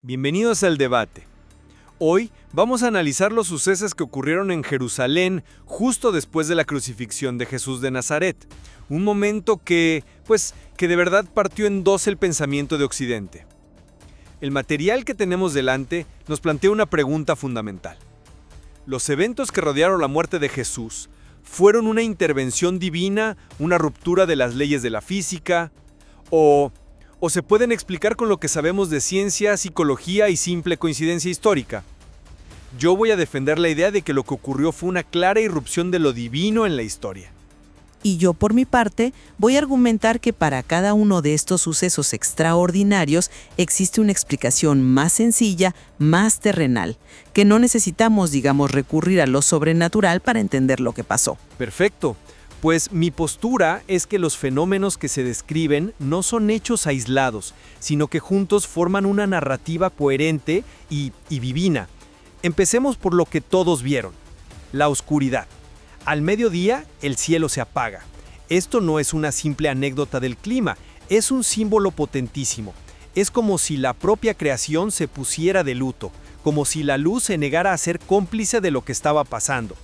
Bienvenidos al debate. Hoy vamos a analizar los sucesos que ocurrieron en Jerusalén justo después de la crucifixión de Jesús de Nazaret. Un momento que de verdad partió en dos el pensamiento de Occidente. El material que tenemos delante nos plantea una pregunta fundamental. ¿Los eventos que rodearon la muerte de Jesús fueron una intervención divina, una ruptura de las leyes de la física, o se pueden explicar con lo que sabemos de ciencia, psicología y simple coincidencia histórica? Yo voy a defender la idea de que lo que ocurrió fue una clara irrupción de lo divino en la historia. Y yo, por mi parte, voy a argumentar que para cada uno de estos sucesos extraordinarios existe una explicación más sencilla, más terrenal, que no necesitamos, recurrir a lo sobrenatural para entender lo que pasó. Perfecto. Pues mi postura es que los fenómenos que se describen no son hechos aislados, sino que juntos forman una narrativa coherente y divina. Empecemos por lo que todos vieron: la oscuridad. Al mediodía, el cielo se apaga. Esto no es una simple anécdota del clima, es un símbolo potentísimo. Es como si la propia creación se pusiera de luto, como si la luz se negara a ser cómplice de lo que estaba pasando.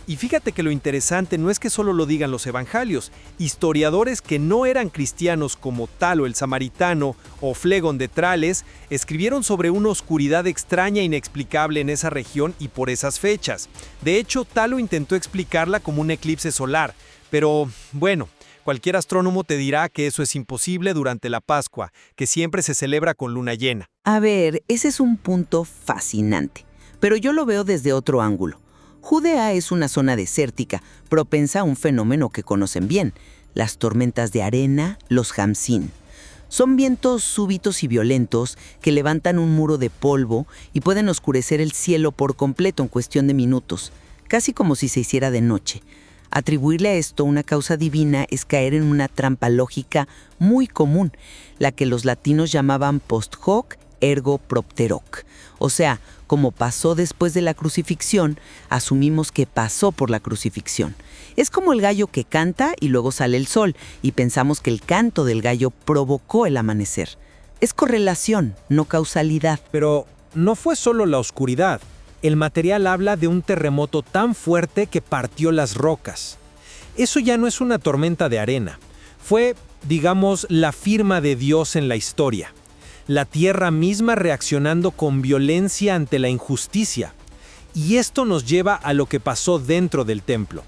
Y fíjate que lo interesante no es que solo lo digan los evangelios. Historiadores que no eran cristianos como Talo el Samaritano o Flegón de Trales escribieron sobre una oscuridad extraña e inexplicable en esa región y por esas fechas. De hecho, Talo intentó explicarla como un eclipse solar, pero bueno, cualquier astrónomo te dirá que eso es imposible durante la Pascua, que siempre se celebra con luna llena. A ver, ese es un punto fascinante, pero yo lo veo desde otro ángulo. Judea es una zona desértica, propensa a un fenómeno que conocen bien: las tormentas de arena, los hamsin. Son vientos súbitos y violentos que levantan un muro de polvo y pueden oscurecer el cielo por completo en cuestión de minutos, casi como si se hiciera de noche. Atribuirle a esto una causa divina es caer en una trampa lógica muy común, la que los latinos llamaban post hoc ergo propter hoc. O sea, como pasó después de la crucifixión, asumimos que pasó por la crucifixión. Es como el gallo que canta y luego sale el sol, y pensamos que el canto del gallo provocó el amanecer. Es correlación, no causalidad. Pero no fue solo la oscuridad. El material habla de un terremoto tan fuerte que partió las rocas. Eso ya no es una tormenta de arena. Fue, la firma de Dios en la historia. La tierra misma reaccionando con violencia ante la injusticia. Y esto nos lleva a lo que pasó dentro del templo.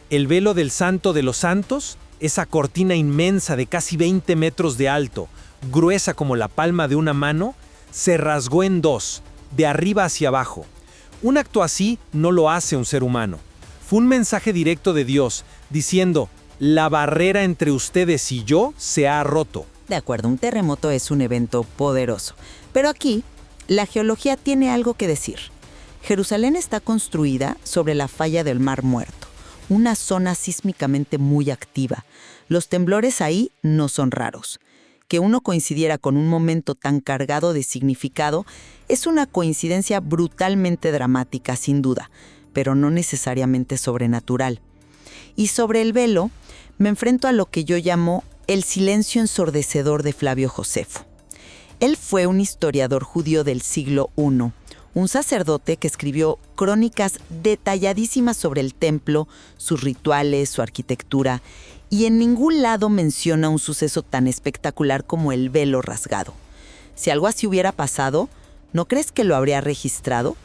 El velo del Santo de los Santos, esa cortina inmensa de casi 20 metros de alto, gruesa como la palma de una mano, se rasgó en dos, de arriba hacia abajo. Un acto así no lo hace un ser humano. Fue un mensaje directo de Dios, diciendo: la barrera entre ustedes y yo se ha roto. De acuerdo, un terremoto es un evento poderoso. Pero aquí, la geología tiene algo que decir. Jerusalén está construida sobre la falla del Mar Muerto, una zona sísmicamente muy activa. Los temblores ahí no son raros. Que uno coincidiera con un momento tan cargado de significado es una coincidencia brutalmente dramática, sin duda, pero no necesariamente sobrenatural. Y sobre el velo, me enfrento a lo que yo llamo el silencio ensordecedor de Flavio Josefo. Él fue un historiador judío del siglo I, un sacerdote que escribió crónicas detalladísimas sobre el templo, sus rituales, su arquitectura, y en ningún lado menciona un suceso tan espectacular como el velo rasgado. Si algo así hubiera pasado, ¿no crees que lo habría registrado?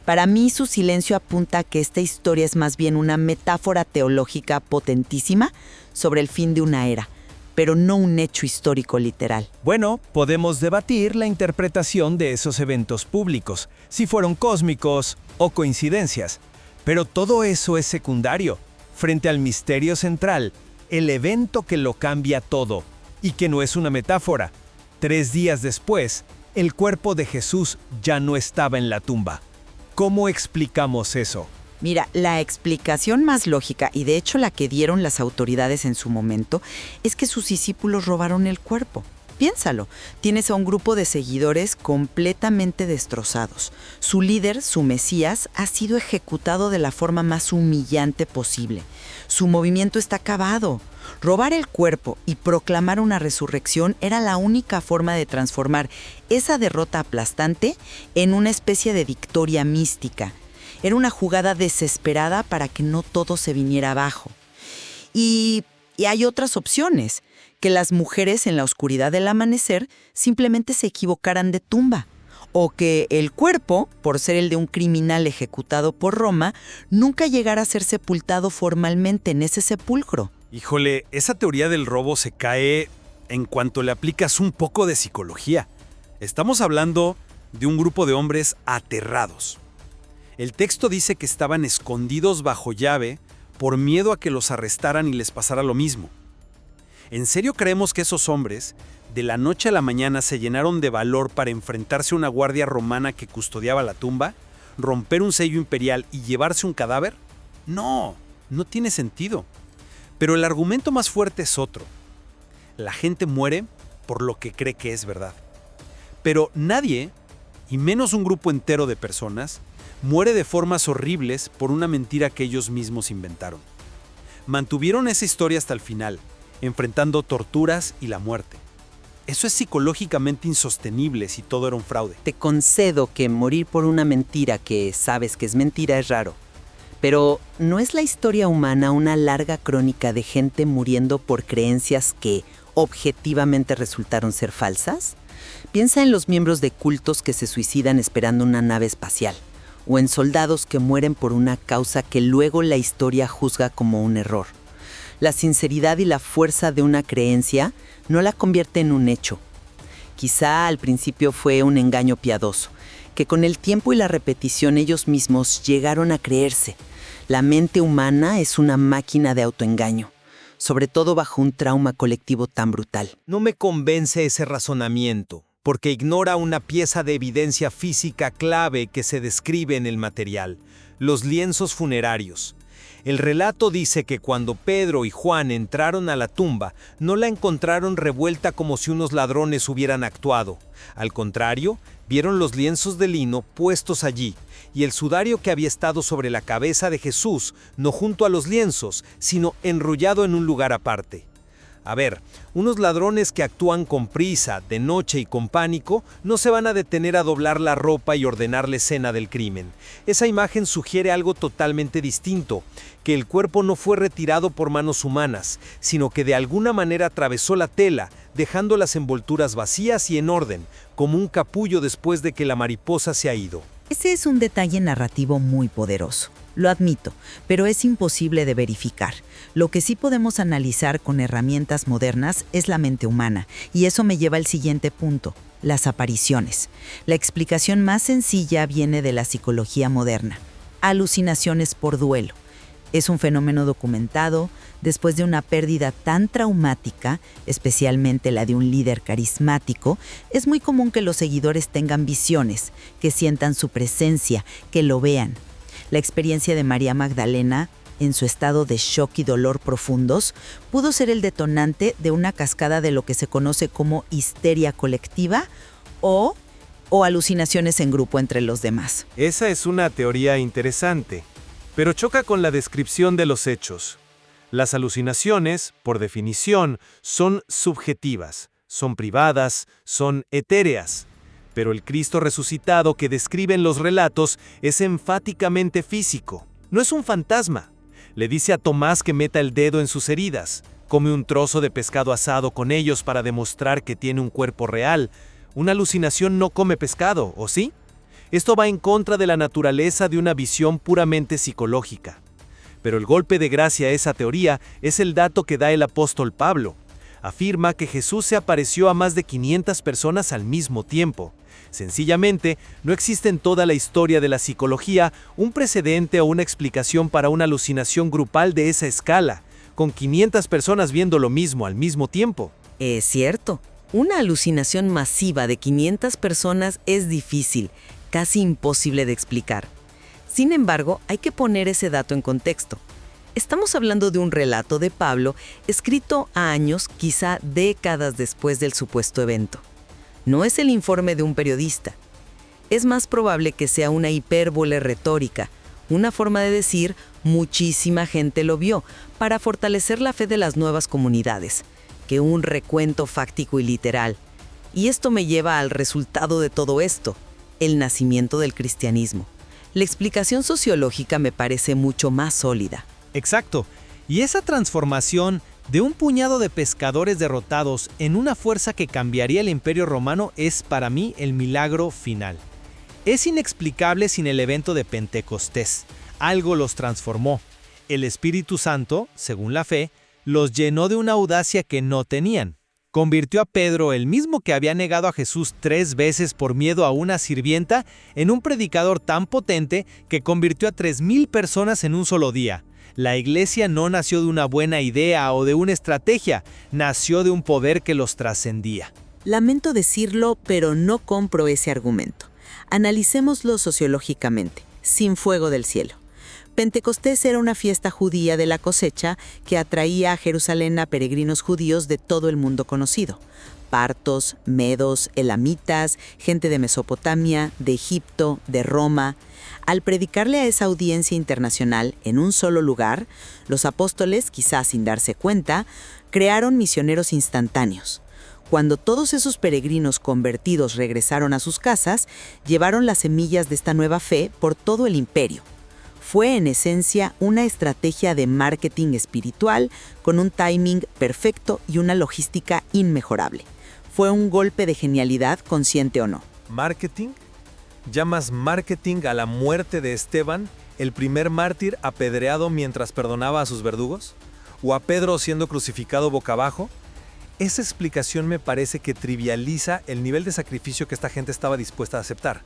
Para mí, su silencio apunta a que esta historia es más bien una metáfora teológica potentísima sobre el fin de una era, pero no un hecho histórico literal. Bueno, podemos debatir la interpretación de esos eventos públicos, si fueron cósmicos o coincidencias. Pero todo eso es secundario, frente al misterio central, el evento que lo cambia todo, y que no es una metáfora. 3 días después, el cuerpo de Jesús ya no estaba en la tumba. ¿Cómo explicamos eso? Mira, la explicación más lógica, y de hecho la que dieron las autoridades en su momento, es que sus discípulos robaron el cuerpo. Piénsalo, tienes a un grupo de seguidores completamente destrozados. Su líder, su Mesías, ha sido ejecutado de la forma más humillante posible. Su movimiento está acabado. Robar el cuerpo y proclamar una resurrección era la única forma de transformar esa derrota aplastante en una especie de victoria mística. Era una jugada desesperada para que no todo se viniera abajo. Y hay otras opciones, que las mujeres en la oscuridad del amanecer simplemente se equivocaran de tumba, o que el cuerpo, por ser el de un criminal ejecutado por Roma, nunca llegara a ser sepultado formalmente en ese sepulcro. Híjole, esa teoría del robo se cae en cuanto le aplicas un poco de psicología. Estamos hablando de un grupo de hombres aterrados. El texto dice que estaban escondidos bajo llave por miedo a que los arrestaran y les pasara lo mismo. ¿En serio creemos que esos hombres, de la noche a la mañana, se llenaron de valor para enfrentarse a una guardia romana que custodiaba la tumba, romper un sello imperial y llevarse un cadáver? No, no tiene sentido. Pero el argumento más fuerte es otro. La gente muere por lo que cree que es verdad. Pero nadie, y menos un grupo entero de personas, muere de formas horribles por una mentira que ellos mismos inventaron. Mantuvieron esa historia hasta el final, enfrentando torturas y la muerte. Eso es psicológicamente insostenible si todo era un fraude. Te concedo que morir por una mentira que sabes que es mentira es raro. Pero, ¿no es la historia humana una larga crónica de gente muriendo por creencias que objetivamente resultaron ser falsas? Piensa en los miembros de cultos que se suicidan esperando una nave espacial, o en soldados que mueren por una causa que luego la historia juzga como un error. La sinceridad y la fuerza de una creencia no la convierte en un hecho. Quizá al principio fue un engaño piadoso, que con el tiempo y la repetición ellos mismos llegaron a creerse. La mente humana es una máquina de autoengaño, sobre todo bajo un trauma colectivo tan brutal. No me convence ese razonamiento, porque ignora una pieza de evidencia física clave que se describe en el material: los lienzos funerarios. El relato dice que cuando Pedro y Juan entraron a la tumba, no la encontraron revuelta como si unos ladrones hubieran actuado. Al contrario, vieron los lienzos de lino puestos allí, y el sudario que había estado sobre la cabeza de Jesús, no junto a los lienzos, sino enrollado en un lugar aparte. A ver, unos ladrones que actúan con prisa, de noche y con pánico, no se van a detener a doblar la ropa y ordenar la escena del crimen. Esa imagen sugiere algo totalmente distinto, que el cuerpo no fue retirado por manos humanas, sino que de alguna manera atravesó la tela, dejando las envolturas vacías y en orden, como un capullo después de que la mariposa se ha ido. Ese es un detalle narrativo muy poderoso. Lo admito, pero es imposible de verificar. Lo que sí podemos analizar con herramientas modernas es la mente humana, y eso me lleva al siguiente punto: las apariciones. La explicación más sencilla viene de la psicología moderna: alucinaciones por duelo. Es un fenómeno documentado. Después de una pérdida tan traumática, especialmente la de un líder carismático, es muy común que los seguidores tengan visiones, que sientan su presencia, que lo vean. La experiencia de María Magdalena, en su estado de shock y dolor profundos, pudo ser el detonante de una cascada de lo que se conoce como histeria colectiva o alucinaciones en grupo entre los demás. Esa es una teoría interesante, pero choca con la descripción de los hechos. Las alucinaciones, por definición, son subjetivas, son privadas, son etéreas. Pero el Cristo resucitado que describen los relatos es enfáticamente físico. No es un fantasma. Le dice a Tomás que meta el dedo en sus heridas. Come un trozo de pescado asado con ellos para demostrar que tiene un cuerpo real. Una alucinación no come pescado, ¿o sí? Esto va en contra de la naturaleza de una visión puramente psicológica. Pero el golpe de gracia a esa teoría es el dato que da el apóstol Pablo. Afirma que Jesús se apareció a más de 500 personas al mismo tiempo. Sencillamente, no existe en toda la historia de la psicología un precedente o una explicación para una alucinación grupal de esa escala, con 500 personas viendo lo mismo al mismo tiempo. Es cierto. Una alucinación masiva de 500 personas es difícil, casi imposible de explicar. Sin embargo, hay que poner ese dato en contexto. Estamos hablando de un relato de Pablo escrito a años, quizá décadas después del supuesto evento. No es el informe de un periodista. Es más probable que sea una hipérbole retórica, Una forma de decir, muchísima gente lo vio, para fortalecer la fe de las nuevas comunidades, que un recuento fáctico y literal. Y esto me lleva al resultado de todo esto, el nacimiento del cristianismo. La explicación sociológica me parece mucho más sólida. Exacto. Y esa transformación de un puñado de pescadores derrotados en una fuerza que cambiaría el Imperio Romano es para mí el milagro final. Es inexplicable sin el evento de Pentecostés. Algo los transformó. El Espíritu Santo, según la fe, los llenó de una audacia que no tenían. Convirtió a Pedro, el mismo que había negado a Jesús 3 veces por miedo a una sirvienta, en un predicador tan potente que convirtió a 3,000 personas en un solo día. La iglesia no nació de una buena idea o de una estrategia, nació de un poder que los trascendía. Lamento decirlo, pero no compro ese argumento. Analicémoslo sociológicamente, sin fuego del cielo. Pentecostés era una fiesta judía de la cosecha que atraía a Jerusalén a peregrinos judíos de todo el mundo conocido. Partos, medos, elamitas, gente de Mesopotamia, de Egipto, de Roma. Al predicarle a esa audiencia internacional en un solo lugar, los apóstoles, quizás sin darse cuenta, crearon misioneros instantáneos. Cuando todos esos peregrinos convertidos regresaron a sus casas, llevaron las semillas de esta nueva fe por todo el imperio. Fue en esencia una estrategia de marketing espiritual con un timing perfecto y una logística inmejorable. Fue un golpe de genialidad, consciente o no. ¿Marketing? ¿Llamas marketing a la muerte de Esteban, el primer mártir apedreado mientras perdonaba a sus verdugos? ¿O a Pedro siendo crucificado boca abajo? Esa explicación me parece que trivializa el nivel de sacrificio que esta gente estaba dispuesta a aceptar.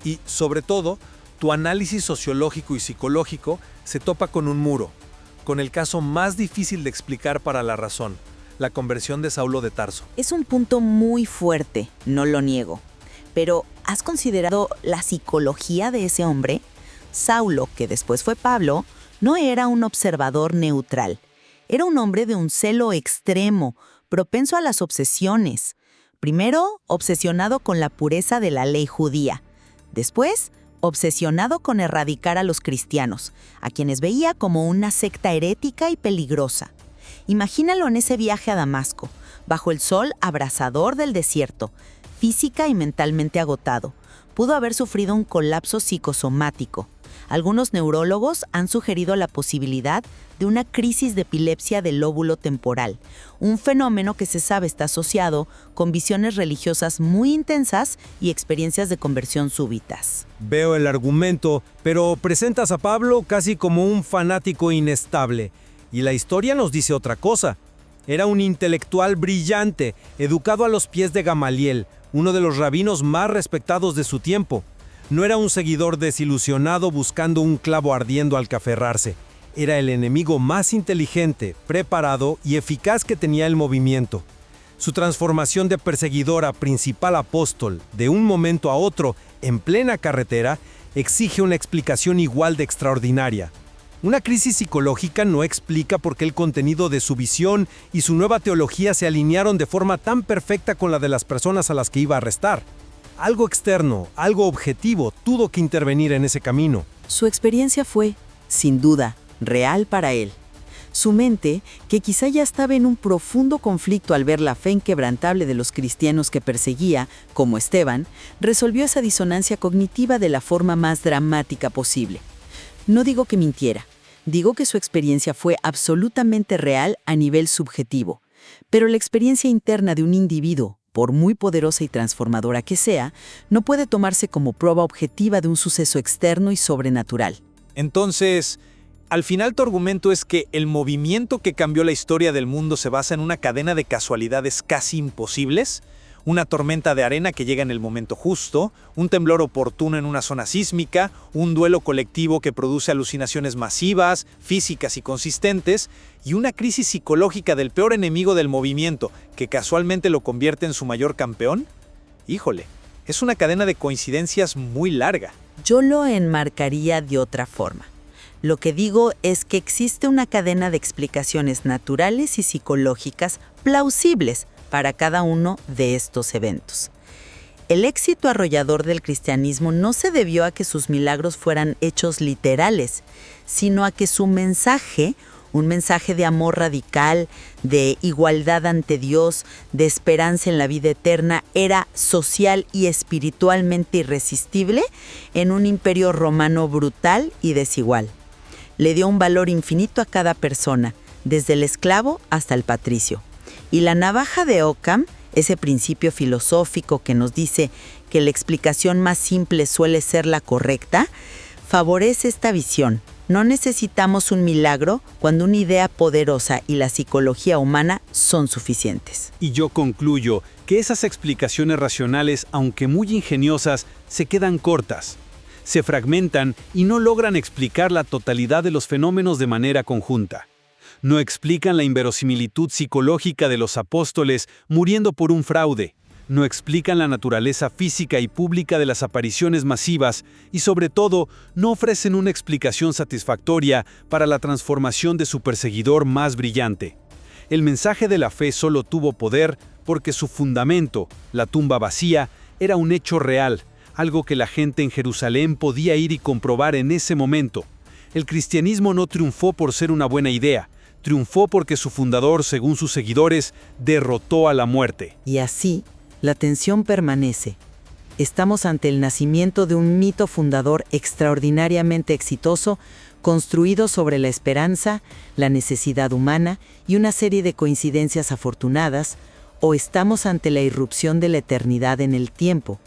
Y, sobre todo, tu análisis sociológico y psicológico se topa con un muro, con el caso más difícil de explicar para la razón, la conversión de Saulo de Tarso. Es un punto muy fuerte, no lo niego. Pero, ¿has considerado la psicología de ese hombre? Saulo, que después fue Pablo, no era un observador neutral. Era un hombre de un celo extremo, propenso a las obsesiones. Primero, obsesionado con la pureza de la ley judía. Después, obsesionado con erradicar a los cristianos, a quienes veía como una secta herética y peligrosa. Imagínalo en ese viaje a Damasco, bajo el sol abrasador del desierto, física y mentalmente agotado. Pudo haber sufrido un colapso psicosomático. Algunos neurólogos han sugerido la posibilidad de una crisis de epilepsia del lóbulo temporal, un fenómeno que se sabe está asociado con visiones religiosas muy intensas y experiencias de conversión súbitas. Veo el argumento, pero presentas a Pablo casi como un fanático inestable. Y la historia nos dice otra cosa. Era un intelectual brillante, educado a los pies de Gamaliel, uno de los rabinos más respetados de su tiempo. No era un seguidor desilusionado buscando un clavo ardiendo al que aferrarse. Era el enemigo más inteligente, preparado y eficaz que tenía el movimiento. Su transformación de perseguidor a principal apóstol, de un momento a otro, en plena carretera, exige una explicación igual de extraordinaria. Una crisis psicológica no explica por qué el contenido de su visión y su nueva teología se alinearon de forma tan perfecta con la de las personas a las que iba a arrestar. Algo externo, algo objetivo, tuvo que intervenir en ese camino. Su experiencia fue, sin duda, real para él. Su mente, que quizá ya estaba en un profundo conflicto al ver la fe inquebrantable de los cristianos que perseguía, como Esteban, resolvió esa disonancia cognitiva de la forma más dramática posible. No digo que mintiera, digo que su experiencia fue absolutamente real a nivel subjetivo, pero la experiencia interna de un individuo, por muy poderosa y transformadora que sea, no puede tomarse como prueba objetiva de un suceso externo y sobrenatural. Entonces, al final tu argumento es que el movimiento que cambió la historia del mundo se basa en una cadena de casualidades casi imposibles, una tormenta de arena que llega en el momento justo, un temblor oportuno en una zona sísmica, un duelo colectivo que produce alucinaciones masivas, físicas y consistentes, y una crisis psicológica del peor enemigo del movimiento, que casualmente lo convierte en su mayor campeón. Híjole, es una cadena de coincidencias muy larga. Yo lo enmarcaría de otra forma. Lo que digo es que existe una cadena de explicaciones naturales y psicológicas plausibles para cada uno de estos eventos. El éxito arrollador del cristianismo no se debió a que sus milagros fueran hechos literales, sino a que su mensaje, un mensaje de amor radical, de igualdad ante Dios, de esperanza en la vida eterna, era social y espiritualmente irresistible en un imperio romano brutal y desigual. Le dio un valor infinito a cada persona, desde el esclavo hasta el patricio. Y la navaja de Occam, ese principio filosófico que nos dice que la explicación más simple suele ser la correcta, favorece esta visión. No necesitamos un milagro cuando una idea poderosa y la psicología humana son suficientes. Y yo concluyo que esas explicaciones racionales, aunque muy ingeniosas, se quedan cortas. Se fragmentan y no logran explicar la totalidad de los fenómenos de manera conjunta. No explican la inverosimilitud psicológica de los apóstoles muriendo por un fraude. No explican la naturaleza física y pública de las apariciones masivas y, sobre todo, no ofrecen una explicación satisfactoria para la transformación de su perseguidor más brillante. El mensaje de la fe solo tuvo poder porque su fundamento, la tumba vacía, era un hecho real, algo que la gente en Jerusalén podía ir y comprobar en ese momento. El cristianismo no triunfó por ser una buena idea, triunfó porque su fundador, según sus seguidores, derrotó a la muerte. Y así, la tensión permanece. Estamos ante el nacimiento de un mito fundador extraordinariamente exitoso, construido sobre la esperanza, la necesidad humana y una serie de coincidencias afortunadas, o estamos ante la irrupción de la eternidad en el tiempo.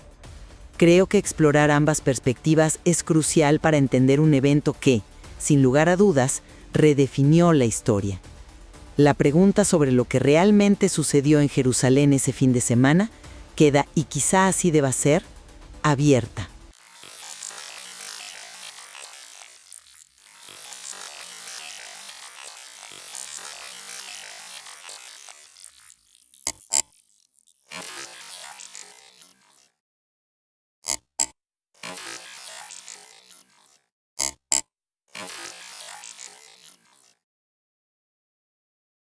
Creo que explorar ambas perspectivas es crucial para entender un evento que, sin lugar a dudas, redefinió la historia. La pregunta sobre lo que realmente sucedió en Jerusalén ese fin de semana queda, y quizá así deba ser, abierta.